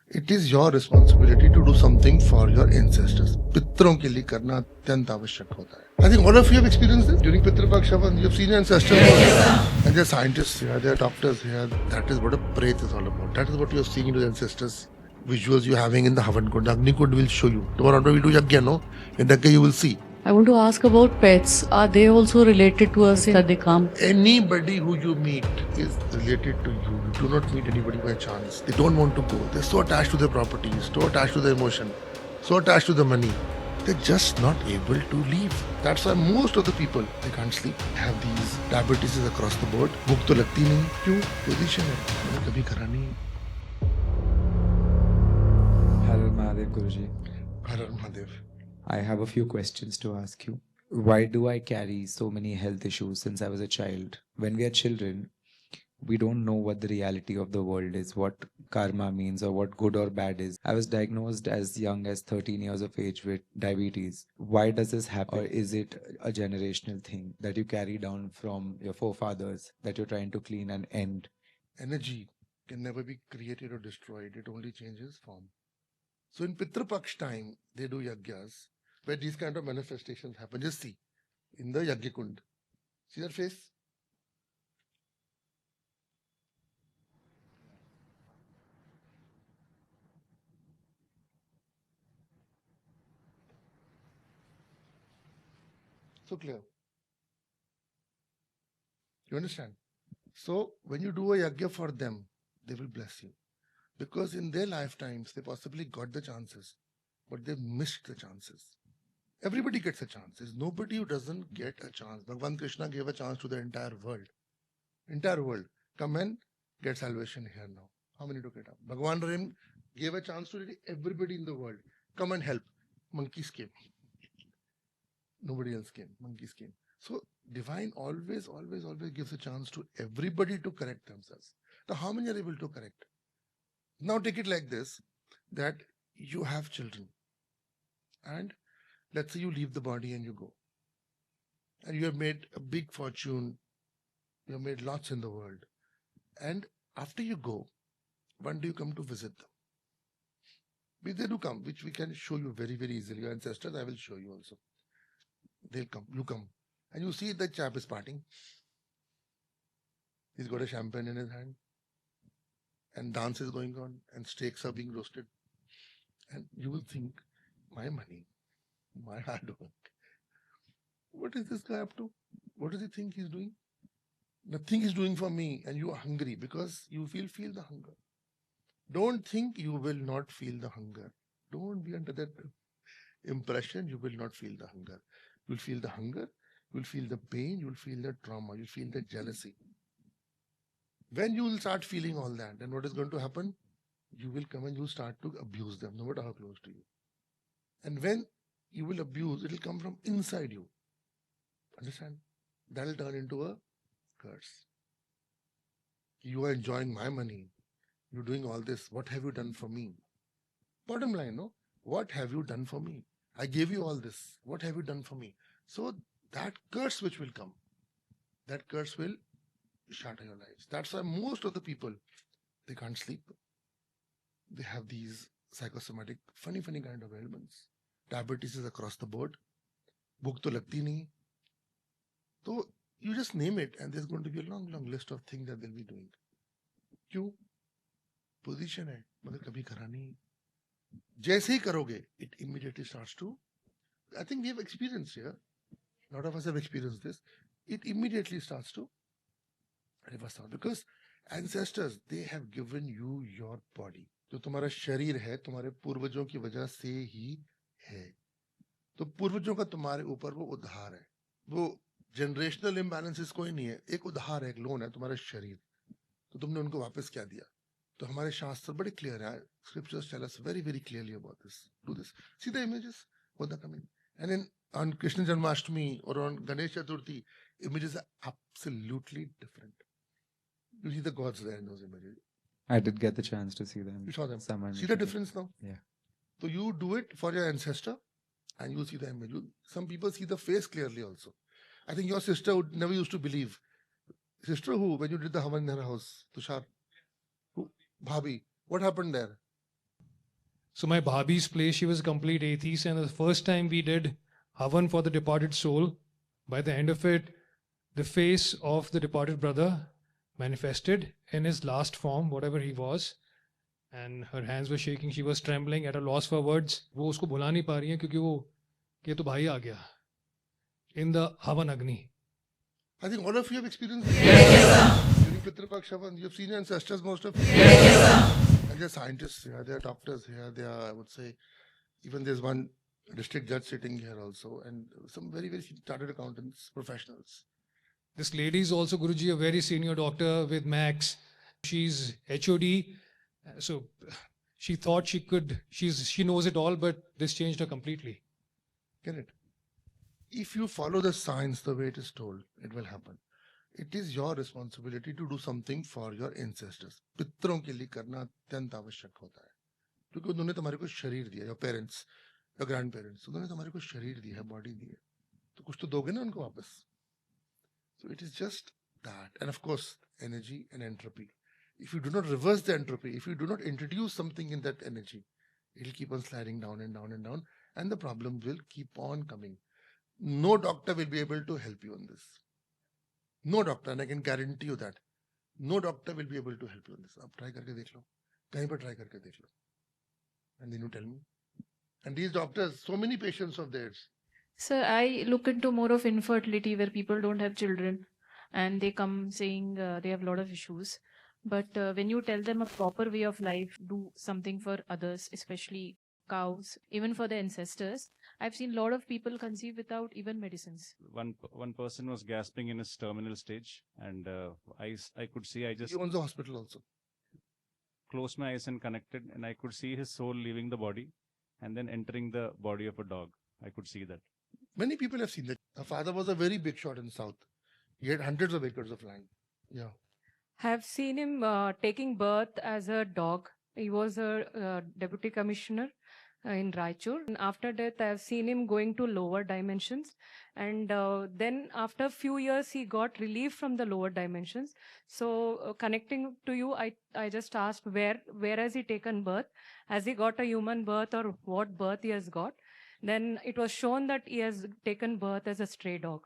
It is your responsibility to do something for your ancestors. पितरों के लिए करना अत्यंत आवश्यक होता है. I think all of you have experienced this during Pitra Paksh. You have seen your ancestors. And there are scientists here, there are doctors here. That is what a pret is all about. That is what you are seeing in your ancestors. Visuals you are having in the Havan Kund. Agni Kund will show you. Tomorrow we do Yagya, no? In Yagya you will see. I want to ask about pets. Are they also related to us that they come? Anybody who you meet is related to you. You do not meet anybody by chance. They don't want to go. They're so attached to their properties, so attached to their emotion, so attached to the money. They're just not able to leave. That's why most of the people, they can't sleep. Have these diabetes across the board. भूख तो लगती नहीं. क्यों? Position है. मैंने कभी करा नहीं. Hello, Mahadev Guruji. Her her Mahadev. I have a few questions to ask you. Why do I carry so many health issues since I was a child? When we are children, we don't know what the reality of the world is, what karma means, or what good or bad is. I was diagnosed as young as 13 years of age with diabetes. Why does this happen? Or is it a generational thing that you carry down from your forefathers that you're trying to clean and end? Energy can never be created or destroyed. It only changes form. So in Pitra Paksh time, they do yagyas where these kind of manifestations happen. Just see in the Yagya Kund. See that face? So clear. You understand? So when you do a yagya for them, they will bless you. Because in their lifetimes, they possibly got the chances, but they missed the chances. Everybody gets a chance. There's nobody who doesn't get a chance. Bhagavan Krishna gave a chance to the entire world. Entire world. Come and get salvation here now. How many took it up? Bhagavan Ram gave a chance to everybody in the world. Come and help. Monkeys came. Nobody else came. Monkeys came. So divine always gives a chance to everybody to correct themselves. Now how many are able to correct? Now take it like this, that you have children. And let's say you leave the body and you go. And you have made a big fortune. You have made lots in the world. And after you go, when do you come to visit them? They do come, which we can show you very, very easily. Your ancestors, I will show you also. They'll come, you come. And you see the chap is partying. He's got a champagne in his hand. And dance is going on. And steaks are being roasted. And you will think, my money, my hard work. What is this guy up to? What does he think he's doing? Nothing he's doing for me. And you are hungry because you feel the hunger. Don't think you will not feel the hunger. Don't be under that impression you will not feel the hunger. You'll feel the hunger, you'll feel the pain, you'll feel the trauma, you'll feel the jealousy. When you will start feeling all that, then what is going to happen? You will come and you start to abuse them, no matter how close to you. And when you will abuse, it will come from inside you. Understand? That will turn into a curse. You are enjoying my money. You're doing all this. What have you done for me? Bottom line, no? What have you done for me? I gave you all this. What have you done for me? So that curse which will come, that curse will shatter your lives. That's why most of the people, they can't sleep. They have these psychosomatic, funny kind of ailments. Diabetes is across the board. Bhuk to lagti nahi. So you just name it and there's going to be a long list of things that they'll be doing. क्यों? Position है, मगर कभी करा नहीं. जैसे ही करोगे, it immediately starts to, I think we have experienced here, a lot of us have experienced this, it immediately starts to reverse out because ancestors, they have given you your body. जो तुम्हारा शरीर है, तुम्हारे पूर्वजों की वजह से ही है. तो पूर्वजों का तुम्हारे ऊपर वो उधार है. वो generational imbalances कोई नहीं है. एक उधार है, एक लोन है तुम्हारा शरीर. तो तुमने उनको वापस क्या दिया? तो हमारे शास्त्र बड़े क्लियर है. Scriptures tell us very clearly about this. Do this. See the images? What are coming? And then on Krishna Janmashtami or on Ganesh Chaturthi, images are absolutely different. You see the gods there in those images. I did get the chance to see them. You saw them. Someone See the difference now? Yeah. So you do it for your ancestor and you see the image. Some people see the face clearly also. I think your sister would never used to believe. Sister who, when you did the Havan in her house, Tushar? Who? Bhabhi. What happened there? So my bhabhi's place, she was a complete atheist, and the first time we did Havan for the departed soul, by the end of it, the face of the departed brother manifested in his last form, whatever he was, and her hands were shaking, she was trembling, at a loss for words. वो उसको बुला नहीं पा रही हैं क्योंकि वो ये तो भाई आ गया in the Havan Agni. I think all of you have experienced this. Yes, during Pitra Paksh, you've seen your ancestors, most of you. Yes, and there are scientists here, there are doctors here, there are, I would say, even there's one district judge sitting here also, and some very, very chartered accountants, professionals. This lady is also, Guruji, a very senior doctor with Max. She's HOD, so she thought she could, she knows it all, but this changed her completely. Get it? If you follow the science the way it is told, it will happen. It is your responsibility to do something for your ancestors. पितरों के लिए करना अत्यंत आवश्यक होता है, क्योंकि उन्होंने तुम्हारे को शरीर दिया, your parents, your grandparents, उन्होंने तुम्हारे को शरीर दिया है, body दी है, तो कुछ तो दोगे ना उनको वापस. So it is just that, and of course, energy and entropy. If you do not reverse the entropy, if you do not introduce something in that energy, it will keep on sliding down and down and down, and the problem will keep on coming. No doctor will be able to help you on this. No doctor, and I can guarantee you that. No doctor will be able to help you on this. आप try करके देख लो, कहीं पर try करके देख लो, and then you tell me. And these doctors, so many patients of theirs. Sir, I look into more of infertility where people don't have children and they come saying they have a lot of issues. But when you tell them a proper way of life, do something for others, especially cows, even for the ancestors, I've seen a lot of people conceive without even medicines. One person was gasping in his terminal stage, and I could see, I just He owns the hospital also. closed my eyes and connected, and I could see his soul leaving the body and then entering the body of a dog. I could see that. Many people have seen that. Her father was a very big shot in the south. He had hundreds of acres of land. Yeah. Have seen him taking birth as a dog. He was a deputy commissioner in Raichur. And after death, I have seen him going to lower dimensions. And then after a few years, he got relief from the lower dimensions. So connecting to you, I just asked where has he taken birth? Has he got a human birth or what birth he has got? Then it was shown that he has taken birth as a stray dog.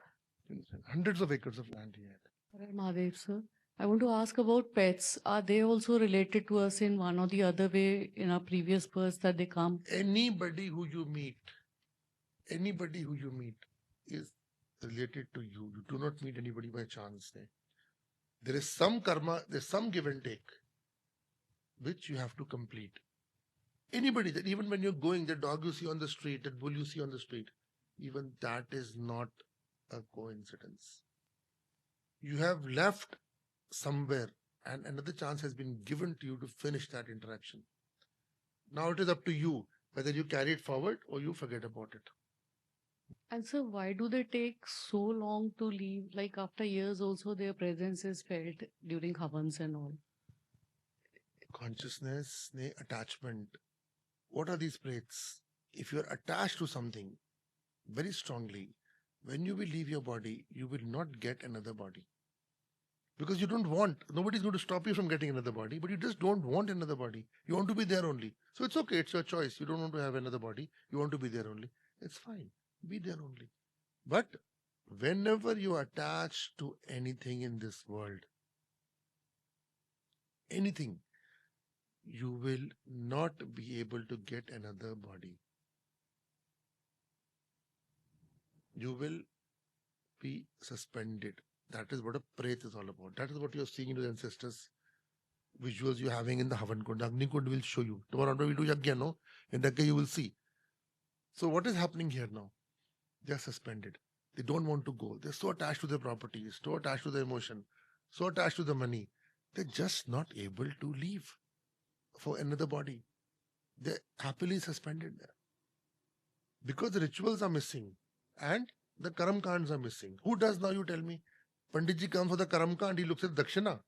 Hundreds of acres of land he had. Hare Mahadev, sir. I want to ask about pets. Are they also related to us in one or the other way in our previous births that they come? Anybody who you meet is related to you. You do not meet anybody by chance. There is some karma, there's some give and take, which you have to complete. Anybody, that even when you're going, the dog you see on the street, that bull you see on the street, even that is not a coincidence. You have left somewhere and another chance has been given to you to finish that interaction. Now it is up to you whether you carry it forward or you forget about it. And sir, why do they take so long to leave? Like after years also their presence is felt during Havans and all. Consciousness, attachment. What are these plates? If you are attached to something very strongly, when you will leave your body, you will not get another body. Because you don't want, nobody's going to stop you from getting another body, but you just don't want another body. You want to be there only. So it's okay, it's your choice. You don't want to have another body. You want to be there only. It's fine. Be there only. But whenever you attach to anything in this world, anything, you will not be able to get another body. You will be suspended. That is what a pret is all about. That is what you are seeing in your ancestors. Visuals you're having in the Havan Kund. Agni Kund will show you. Tomorrow we'll do Yagya, no? In Yagya you will see. So what is happening here now? They are suspended. They don't want to go. They're so attached to their properties, so attached to their emotion, so attached to the money. They're just not able to leave for another body. They're happily suspended there. Because the rituals are missing and the karam kands are missing. Who does now, you tell me? Panditji comes for the karam kand, he looks at dakshina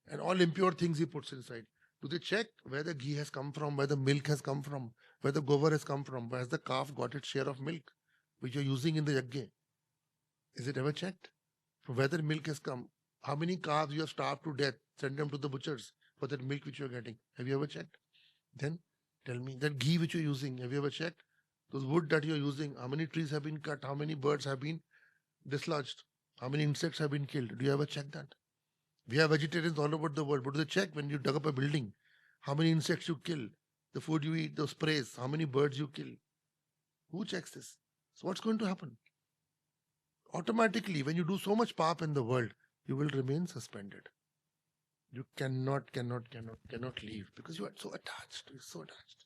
and all impure things he puts inside. Do they check where the ghee has come from, where the milk has come from, where the gobar has come from, where has the calf got its share of milk, which you're using in the yagya? Is it ever checked? From where the milk has come? How many calves you have starved to death, send them to the butchers for that milk which you're getting? Have you ever checked? Then Tell me, that ghee which you're using, have you ever checked? Those wood that you're using, how many trees have been cut? How many birds have been dislodged? How many insects have been killed? Do you ever check that? We have vegetarians all over the world. But do they check when you dug up a building? How many insects you kill? The food you eat, those sprays, how many birds you kill? Who checks this? So what's going to happen? Automatically, when you do so much pap in the world, you will remain suspended. You cannot leave because you are so attached. You're so attached.